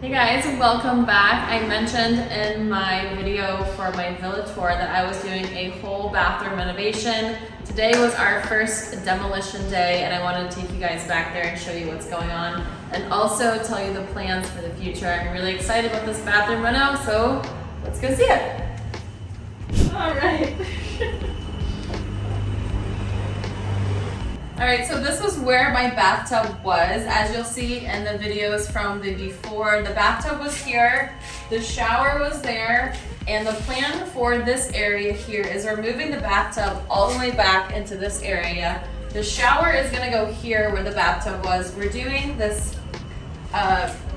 Hey guys, welcome back. I mentioned in my video for my villa tour that I was doing a whole bathroom renovation. Today was our first demolition day and I wanted to take you guys back there and show you what's going on and also tell you the plans for the future. I'm really excited about this bathroom reno, so let's go see it. All right. Alright, so this was where my bathtub was. As you'll see in the videos from the before, the bathtub was here, the shower was there, and the plan for this area here is we're moving the bathtub all the way back into this area. The shower is going to go here where the bathtub was. We're doing this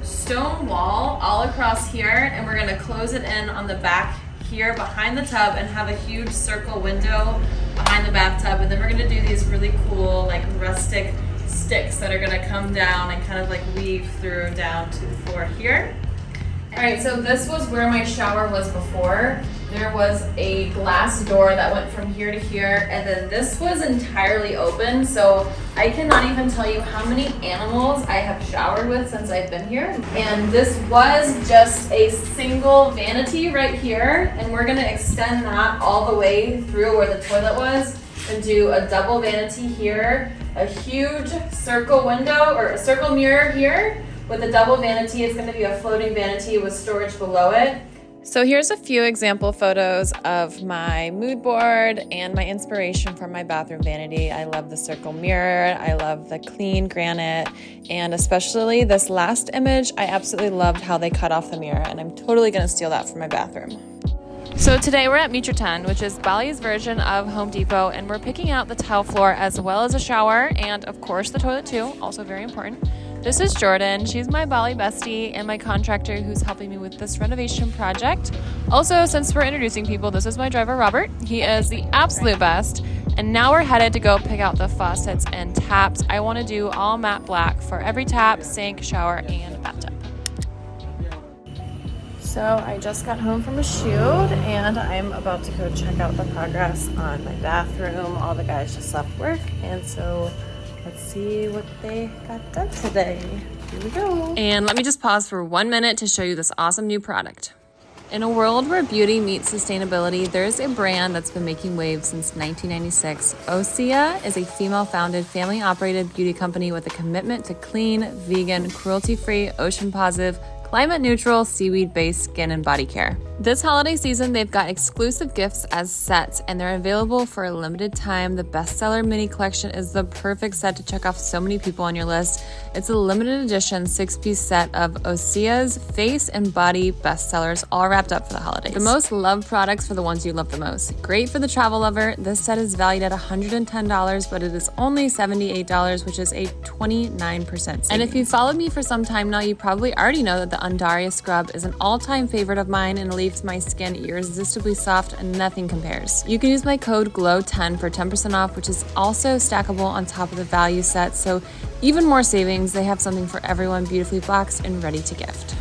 stone wall all across here, and we're going to close it in on the back here behind the tub and have a huge circle window behind the bathtub, and then we're gonna do these really cool like rustic sticks that are gonna come down and kind of like weave through down to the floor here. All right, so this was where my shower was before. There was a glass door that went from here to here, and then this was entirely open, so I cannot even tell you how many animals I have showered with since I've been here. And this was just a single vanity right here, and we're gonna extend that all the way through where the toilet was and do a double vanity here, a huge circle window or a circle mirror here with a double vanity. It's gonna be a floating vanity with storage below it. So here's a few example photos of my mood board and my inspiration for my bathroom vanity. I love the circle mirror, I love the clean granite, and especially this last image, I absolutely loved how they cut off the mirror, and I'm totally gonna steal that for my bathroom. So today we're at Meter 10, which is Bali's version of Home Depot, and we're picking out the tile floor as well as a shower, and of course the toilet too, also very important. This is Jordan. She's my Bali bestie and my contractor who's helping me with this renovation project. Also, since we're introducing people, this is my driver, Robert. He is the absolute best. And now we're headed to go pick out the faucets and taps. I want to do all matte black for every tap, sink, shower, and bathtub. So I just got home from a shoot and I'm about to go check out the progress on my bathroom. All the guys just left work, and so let's see what they got done today. Here we go. And let me just pause for 1 minute to show you this awesome new product. In a world where beauty meets sustainability, there's a brand that's been making waves since 1996. OSEA is a female-founded, family-operated beauty company with a commitment to clean, vegan, cruelty-free, ocean-positive, climate-neutral, seaweed-based skin and body care. This holiday season, they've got exclusive gifts as sets, and they're available for a limited time. The bestseller mini collection is the perfect set to check off so many people on your list. It's a limited edition 6-piece set of Osea's face and body bestsellers, all wrapped up for the holidays. The most loved products for the ones you love the most. Great for the travel lover. This set is valued at $110, but it is only $78, which is a 29% savings. And if you've followed me for some time now, you probably already know that the Undaria scrub is an all-time favorite of mine and leaves my skin irresistibly soft, and nothing compares. You can use my code GLOW10 for 10% off, which is also stackable on top of the value set, so even more savings. They have something for everyone, beautifully boxed and ready to gift.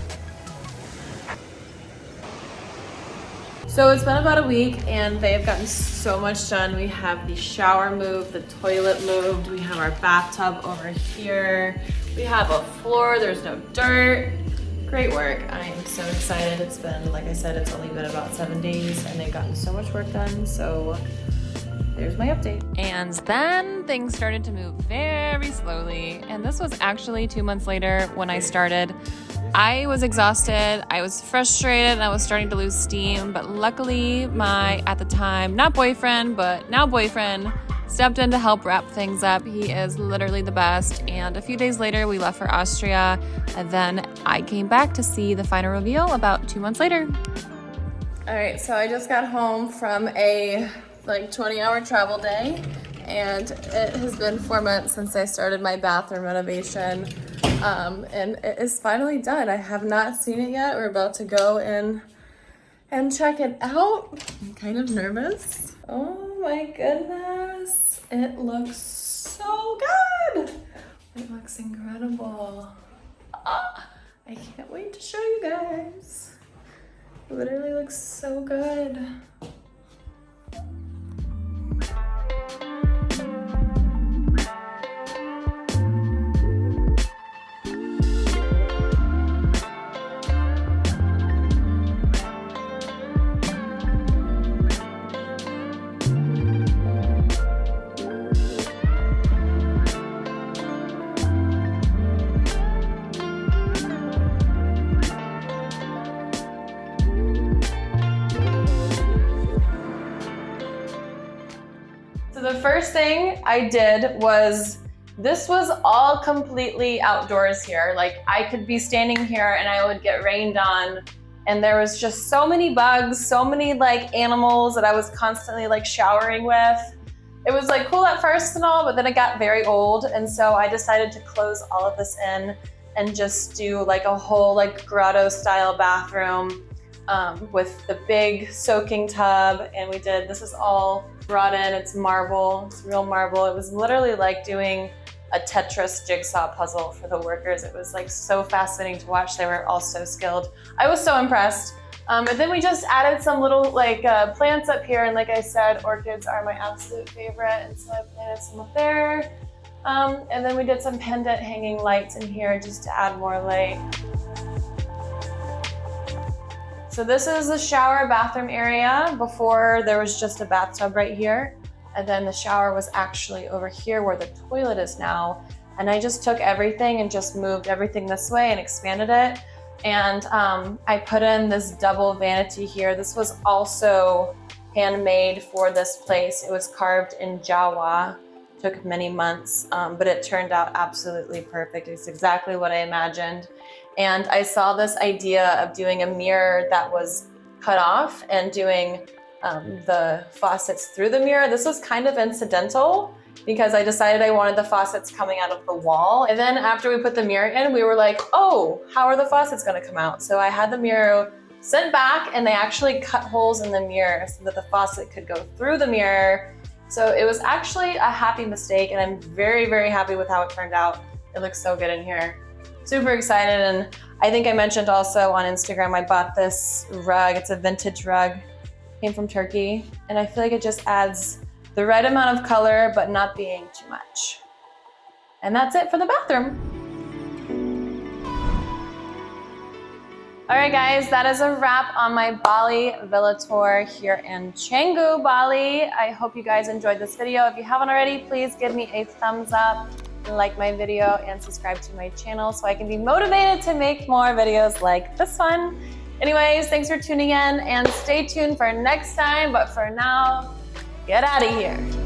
So it's been about a week and they have gotten so much done. We have the shower moved, the toilet moved, we have our bathtub over here, we have a floor, there's no dirt. Great work. I am so excited. It's been, like I said, it's only been about 7 days and they've gotten so much work done. So there's my update. And then things started to move very slowly. And this was actually 2 months later when I started. I was exhausted, I was frustrated, and I was starting to lose steam. But luckily my, at the time, not boyfriend, but now boyfriend, stepped in to help wrap things up. He is literally the best. And a few days later, we left for Austria. And then I came back to see the final reveal about 2 months later. All right, so I just got home from a 20-hour travel day. And it has been 4 months since I started my bathroom renovation. And it is finally done. I have not seen it yet. We're about to go in and check it out. I'm kind of nervous. Oh my goodness. It looks so good. It looks incredible. I can't wait to show you guys. It literally looks so good. first thing I did was, this was all completely outdoors here. Like I could be standing here and I would get rained on, and there was just so many bugs, so many like animals that I was constantly like showering with. It was like cool at first and all, but then it got very old. And so I decided to close all of this in and just do like a whole like grotto style bathroom with the big soaking tub. And we did, this is all brought in, it's marble, it's real marble. It was literally like doing a Tetris jigsaw puzzle for the workers. It was like so fascinating to watch. They were all so skilled. I was so impressed. And then we just added some little like plants up here. And like I said, orchids are my absolute favorite. And so I planted some up there. And then we did some pendant hanging lights in here just to add more light. So this is the shower bathroom area. Before there was just a bathtub right here. And then the shower was actually over here where the toilet is now. And I just took everything and just moved everything this way and expanded it. And I put in this double vanity here. This was also handmade for this place. It was carved in Jawa. Took many months, but it turned out absolutely perfect. It's exactly what I imagined. And I saw this idea of doing a mirror that was cut off and doing the faucets through the mirror. This was kind of incidental because I decided I wanted the faucets coming out of the wall. And then after we put the mirror in, we were like, oh, how are the faucets gonna come out? So I had the mirror sent back and they actually cut holes in the mirror so that the faucet could go through the mirror. So it was actually a happy mistake and I'm very, very happy with how it turned out. It looks so good in here. Super excited. And I think I mentioned also on Instagram, I bought this rug. It's a vintage rug. Came from Turkey, and I feel like it just adds the right amount of color, but not being too much. And that's it for the bathroom. All right, guys, that is a wrap on my Bali villa tour here in Canggu, Bali. I hope you guys enjoyed this video. If you haven't already, please give me a thumbs up, like my video, and subscribe to my channel so I can be motivated to make more videos like this one. Anyways, thanks for tuning in and stay tuned for next time. But for now, get out of here.